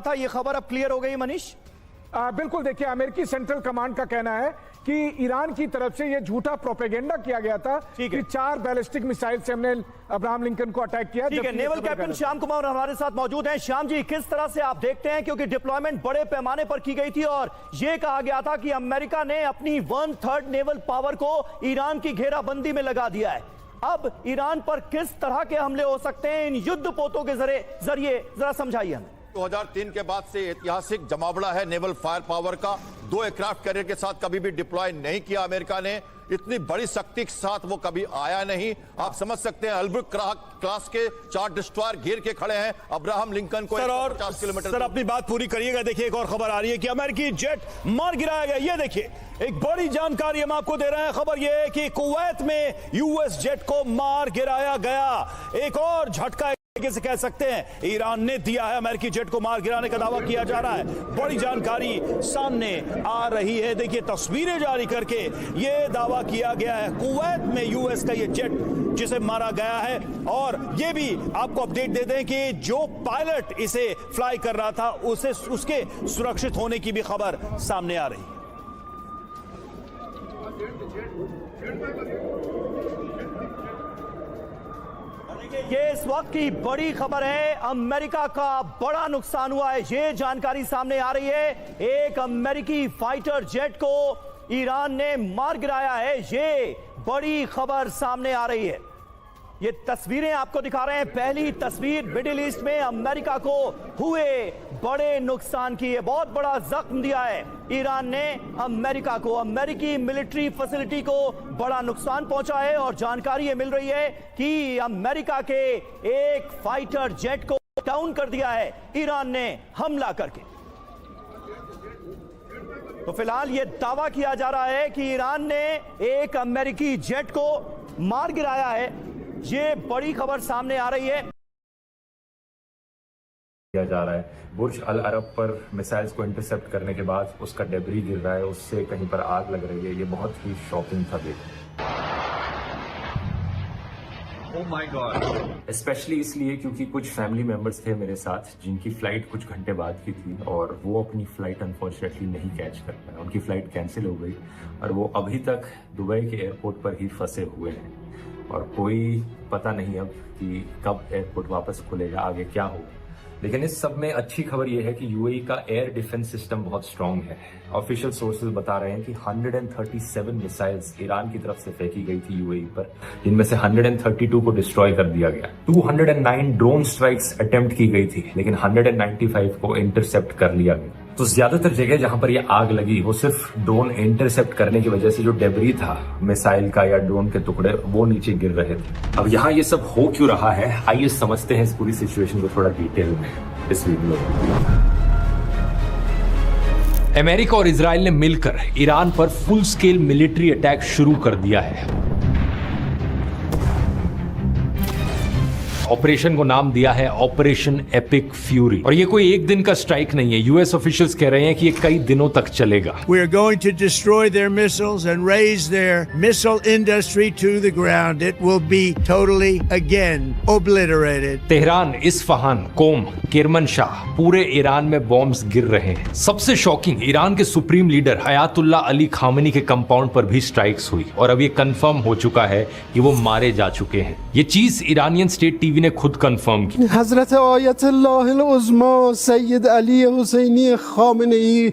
था ये खबर अब क्लियर हो गई मनीष? बिल्कुल, देखिए अमेरिकी सेंट्रल कमांड का कहना है कि ईरान की तरफ से यह झूठा प्रोपेगेंडा किया गया था कि 4 बैलिस्टिक मिसाइल से हमने अब्राहम लिंकन को अटैक किया। ठीक है, नेवल कैप्टन श्याम कुमार हमारे साथ मौजूद हैं। श्याम जी, किस तरह से आप देखते हैं, क्योंकि डिप्लॉयमेंट बड़े पैमाने पर की गई थी और यह कहा गया था कि अमेरिका ने अपनी 1/3 नेवल पावर को ईरान की घेराबंदी में लगा दिया है। अब ईरान पर किस तरह के हमले हो सकते हैं इन युद्ध पोतों के जरिए, जरा समझाइए हमें। 2003 के बाद से ऐतिहासिक जमावड़ा है नेवल फायर पावर का। 2 एयरक्राफ्ट कैरियर के साथ कभी भी डिप्लॉय नहीं किया अमेरिका ने। इतनी बड़ी शक्ति के साथ वो कभी आया नहीं। आप समझ सकते हैं, अल्ब्रुक क्लास के 4 डिस्ट्रॉयर घेर के खड़े हैं अब्राहम लिंकन को। 50 किलोमीटर। सर, अपनी बात पूरी करिएगा। देखिए, एक और खबर आ रही है कि अमेरिकी जेट मार गिराया गया। ये देखिए, एक बड़ी जानकारी हम आपको दे रहे हैं। खबर यह है कि कुवैत में यूएस जेट को मार गिराया गया। एक और झटका से कह सकते हैं ईरान ने दिया है। अमेरिकी जेट को मार गिराने का दावा किया जा रहा है। बड़ी जानकारी सामने आ रही है। देखिए, तस्वीरें जारी करके यह दावा किया गया है कुवैत में यूएस का यह जेट जिसे मारा गया है। और यह भी आपको अपडेट दे दें कि जो पायलट इसे फ्लाई कर रहा था उसके सुरक्षित होने की भी खबर सामने आ रही है। ये इस वक्त की बड़ी खबर है। अमेरिका का बड़ा नुकसान हुआ है, ये जानकारी सामने आ रही है। एक अमेरिकी फाइटर जेट को ईरान ने मार गिराया है, ये बड़ी खबर सामने आ रही है। ये तस्वीरें आपको दिखा रहे हैं। पहली तस्वीर मिडिल ईस्ट में अमेरिका को हुए बड़े नुकसान की है। बहुत बड़ा जख्म दिया है ईरान ने अमेरिका को। अमेरिकी मिलिट्री फैसिलिटी को बड़ा नुकसान पहुंचा है और जानकारी ये मिल रही है कि अमेरिका के एक फाइटर जेट को डाउन कर दिया है ईरान ने हमला करके। तो फिलहाल ये दावा किया जा रहा है कि ईरान ने एक अमेरिकी जेट को मार गिराया है। ये बड़ी खबर सामने आ रही है। किया जा रहा है बुर्ज अल अरब पर मिसाइल्स को इंटरसेप्ट करने के बाद उसका डेब्री गिर रहा है, उससे कहीं पर आग लग रही है। ये बहुत ही शॉकिंग था देखो। Oh my God. स्पेशली इसलिए क्योंकि कुछ फैमिली मेंबर्स थे मेरे साथ जिनकी फ्लाइट कुछ घंटे बाद की थी और वो अपनी फ्लाइट अनफॉर्चुनेटली नहीं कैच कर पाए। उनकी फ्लाइट कैंसिल हो गई और वो अभी तक दुबई के एयरपोर्ट पर ही फंसे हुए हैं और कोई पता नहीं अब कि कब एयरपोर्ट वापस खुलेगा, आगे क्या होगा। लेकिन इस सब में अच्छी खबर यह है कि यूएई का एयर डिफेंस सिस्टम बहुत स्ट्रांग है। ऑफिशियल सोर्सेज बता रहे हैं कि 137 मिसाइल्स ईरान की तरफ से फेंकी गई थी यूएई पर, जिनमें से 132 को डिस्ट्रॉय कर दिया गया। 209 ड्रोन स्ट्राइक्स अटेम्प्ट की गई थी, लेकिन 195 को इंटरसेप्ट कर लिया गया। तो ज्यादातर जगह जहां पर ये आग लगी वो सिर्फ ड्रोन इंटरसेप्ट करने की वजह से जो डेब्री था मिसाइल का या ड्रोन के टुकड़े वो नीचे गिर रहे थे। अब यहाँ ये सब हो क्यों रहा है, आइए समझते हैं इस पूरी सिचुएशन को थोड़ा डिटेल में इस वीडियो में। अमेरिका और इजराइल ने मिलकर ईरान पर फुल स्केल मिलिट्री अटैक शुरू कर दिया है। ऑपरेशन को नाम दिया है ऑपरेशन एपिक फ्यूरी और ये कोई एक दिन का स्ट्राइक नहीं है। यूएस ऑफिशियल्स कह रहे हैं कि ये कई दिनों तक चलेगा। We are going to destroy their missiles and raise their missile industry to the ground. It will be totally again obliterated. Tehran, Isfahan, Qom, Kermanshah, पूरे ईरान में बॉम्ब्स गिर रहे हैं। सबसे शॉकिंग, ईरान के supreme leader Ayatollah Ali Khamenei के compound पर भी स्ट्राइक्स हुई और अब ये कंफर्म हो चुका है कि वो मारे जा चुके हैं। ये चीज ईरानियन स्टेट टीवी ने खुद कंफर्म की। हजरत आयतुल्लाह उज़्मा सैयद अली हुसैनी खामेनी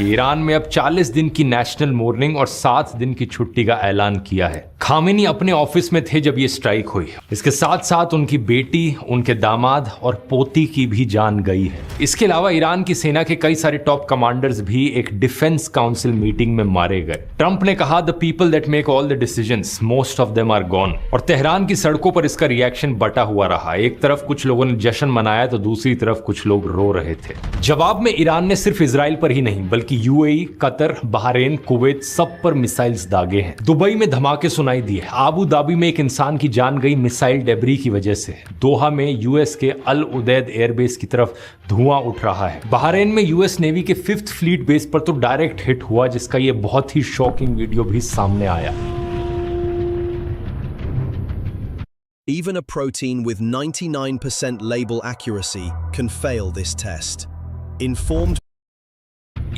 ईरान में अब 40 दिन की नेशनल मॉर्निंग और 7 दिन की छुट्टी का ऐलान किया है। खामेनी अपने ऑफिस में थे जब ये स्ट्राइक हुई। इसके साथ साथ उनकी बेटी, उनके दामाद और पोती की भी जान गई है। इसके अलावा ईरान की सेना के कई सारे टॉप कमांडर्स भी एक डिफेंस काउंसिल मीटिंग में मारे गए। ट्रंप ने कहा, the people that make all the decisions, most of them are gone. और तेहरान की सड़कों पर इसका रिएक्शन बटा हुआ रहा। एक तरफ कुछ लोगों ने जश्न मनाया तो दूसरी तरफ कुछ लोग रो रहे थे। जवाब में ईरान ने सिर्फ इजराइल पर ही नहीं बल्कि बल्कि यूएई, कतर, बहरीन, कुवैत सब पर मिसाइल्स दागे हैं। दुबई में धमाके सुनाई दिए। आबू धाबी में एक इंसान की जान गई मिसाइल डेब्री की वजह से। दोहा में यूएस के अल उदैद एयरबेस की तरफ धुआं उठ रहा है। बहरीन में यूएस नेवी के 5th फ्लीट बेस पर तो डायरेक्ट हिट हुआ, जिसका ये बहुत ही शॉकिंग वीडियो भी सामने आया। Even a protein with 99% label accuracy can fail this test. Informed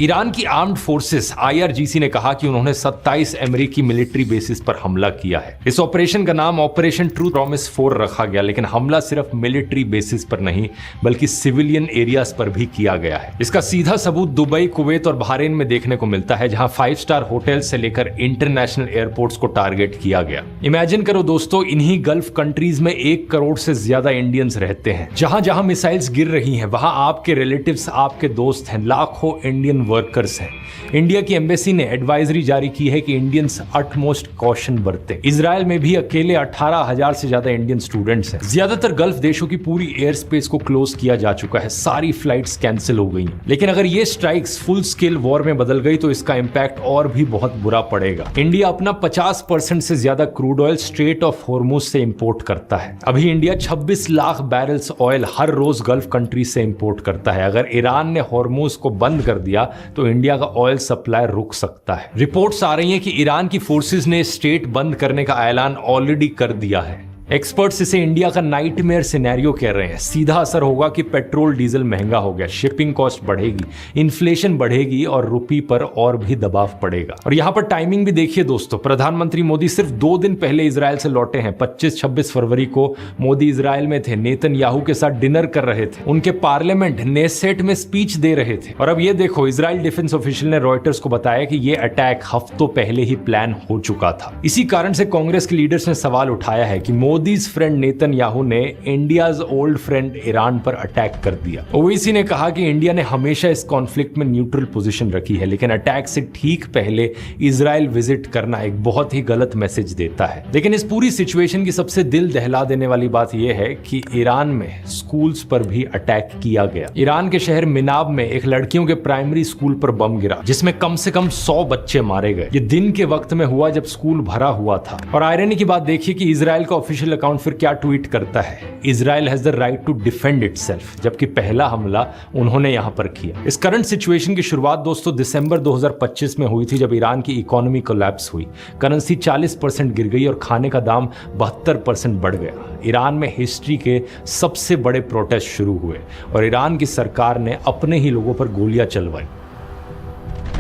Iran की आर्म्ड फोर्सेस IRGC ने कहा कि उन्होंने 27 अमेरिकी मिलिट्री बेसिस पर हमला किया है। इस ऑपरेशन का नाम ऑपरेशन ट्रू प्रॉमिस 4 रखा गया, लेकिन हमला सिर्फ मिलिट्री बेसिस पर नहीं बल्कि सिविलियन एरियाज पर भी किया गया है। इसका सीधा सबूत दुबई, कुवैत और बहरीन में देखने को मिलता है, जहां 5 स्टार होटल से लेकर इंटरनेशनल एयरपोर्ट्स को टारगेट किया गया। इमेजिन करो दोस्तों, इन्हीं गल्फ कंट्रीज में 1 करोड़ से ज्यादा इंडियंस रहते हैं। जहां जहां मिसाइल्स गिर रही हैं, वहां आपके रिलेटिव्स, आपके दोस्त हैं, लाखों इंडियन वर्कर्स हैं। इंडिया की एम्बेसी ने एडवाइजरी जारी की है कि इंडियंस अटमोस्ट कॉशन बरतें। इजराइल में भी अकेले 18,000 से ज्यादा इंडियन स्टूडेंट्स हैं। ज्यादातर गल्फ देशों की पूरी एयर स्पेस को क्लोज किया जा चुका है, सारी फ्लाइट्स कैंसिल हो गई हैं। लेकिन अगर ये स्ट्राइक्स फुल स्केल वॉर में बदल गई तो इसका इंपैक्ट और भी बहुत बुरा पड़ेगा। इंडिया अपना 50% से ज्यादा crude oil straight of Hormuz से इंपोर्ट करता है। अभी इंडिया 26 लाख बैरल्स ऑयल हर रोज गल्फ कंट्री से इंपोर्ट करता है। अगर ईरान ने हॉर्मुज को बंद कर दिया तो इंडिया का ऑयल सप्लाई रुक सकता है। रिपोर्ट्स आ रही हैं कि ईरान की फोर्सेस ने स्टेट बंद करने का ऐलान ऑलरेडी कर दिया है। एक्सपर्ट्स इसे इंडिया का नाइटमेयर सिनेरियो कह रहे हैं। सीधा असर होगा कि पेट्रोल डीजल महंगा हो गया, शिपिंग कॉस्ट बढ़ेगी, इन्फ्लेशन बढ़ेगी और रुपये पर और भी दबाव पड़ेगा। और यहां पर टाइमिंग भी देखिए दोस्तों, प्रधानमंत्री मोदी सिर्फ 2 दिन पहले इजराइल से लौटे हैं। 25-26 फरवरी को मोदी इजराइल में थे, नेतन्याहू के साथ डिनर कर रहे थे, उनके पार्लियामेंट नेसेट में स्पीच दे रहे थे। और अब ये देखो, इजराइल डिफेंस ऑफिशियल ने रॉयटर्स को बताया कि यह अटैक हफ्तों पहले ही प्लान हो चुका था। इसी कारण से कांग्रेस के लीडर्स ने सवाल उठाया है कि मोदीज फ्रेंड नेतन्याहू ने इंडियाज ओल्ड फ्रेंड ईरान पर अटैक कर दिया। ओवैसी ने कहा कि इंडिया ने हमेशा इस कॉन्फ्लिक्ट में न्यूट्रल पोजीशन रखी है, लेकिन अटैक से ठीक पहले इजराइल विजिट करना एक बहुत ही गलत मैसेज देता है। लेकिन इस पूरी सिचुएशन की सबसे दिल दहला देने वाली बात यह है कि ईरान में स्कूल्स पर भी अटैक किया गया। ईरान के शहर मिनाब में एक लड़कियों के प्राइमरी स्कूल पर बम गिरा, जिसमें कम से कम 100 बच्चे मारे गए। ये दिन के वक्त में हुआ जब स्कूल भरा हुआ था। और आयरनी की बात देखिए कि इजराइल का ऑफिशियल अकाउंट फिर क्या ट्वीट करता है, Israel has the right to defend itself, जबकि पहला हमला उन्होंने यहां पर किया। इस करंट सिचुएशन की शुरुआत दोस्तों दिसंबर 2025 में हुई थी, जब ईरान की इकोनॉमी कोलैप्स हुई, करेंसी 40% गिर गई और खाने का दाम 72% बढ़ गया। ईरान में हिस्ट्री के सबसे बड़े प्रोटेस्ट शुरू हुए और ईरान की सरकार ने अपने ही लोगों पर गोलियां चलवाई।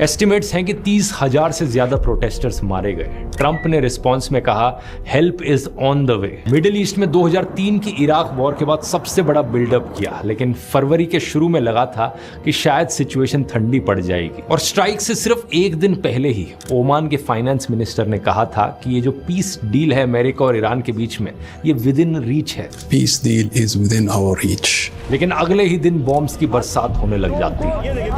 एस्टिमेट्स हैं कि 30,000 से ज्यादा प्रोटेस्टर्स मारे गए। ट्रंप ने रिस्पांस में कहा, help is on the way. Middle east में 2003 की इराक वॉर के बाद सबसे बड़ा बिल्डअप किया, लेकिन फरवरी के शुरू में लगा था कि शायद सिचुएशन ठंडी पड़ जाएगी। और स्ट्राइक से सिर्फ 1 दिन पहले ही ओमान के फाइनेंस मिनिस्टर ने कहा था कि ये जो पीस डील है अमेरिका और ईरान के बीच में, ये विद इन रीच है। Peace deal is within our reach. लेकिन अगले ही दिन बॉम्ब्स की बरसात होने लग जाती है।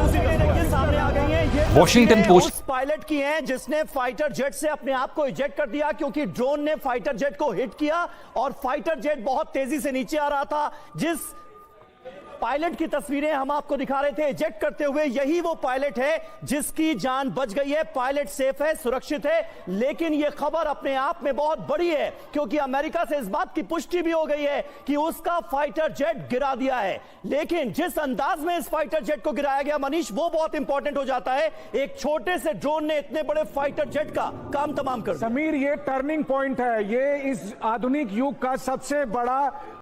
वॉशिंगटन पोस्ट पायलट की है जिसने फाइटर जेट से अपने आप को इजेक्ट कर दिया, क्योंकि ड्रोन ने फाइटर जेट को हिट किया और फाइटर जेट बहुत तेजी से नीचे आ रहा था। जिस पायलट की तस्वीरें हम आपको दिखा रहे थे इजेक्ट करते हुए, यही वो पायलट है जिसकी जान बच गई है। पायलट सेफ है, सुरक्षित है। लेकिन यह खबर अपने आप में बहुत बड़ी है, क्योंकि अमेरिका से इस बात की पुष्टि भी हो गई है कि उसका फाइटर जेट गिरा दिया है। लेकिन जिस अंदाज में इस फाइटर जेट को गिराया गया मनीष, वो बहुत इंपॉर्टेंट हो जाता है। एक छोटे से ड्रोन ने इतने बड़े फाइटर जेट का काम तमाम कर दिया। समीर, ये टर्निंग पॉइंट है। ये इस आधुनिक युग का सबसे बड़ा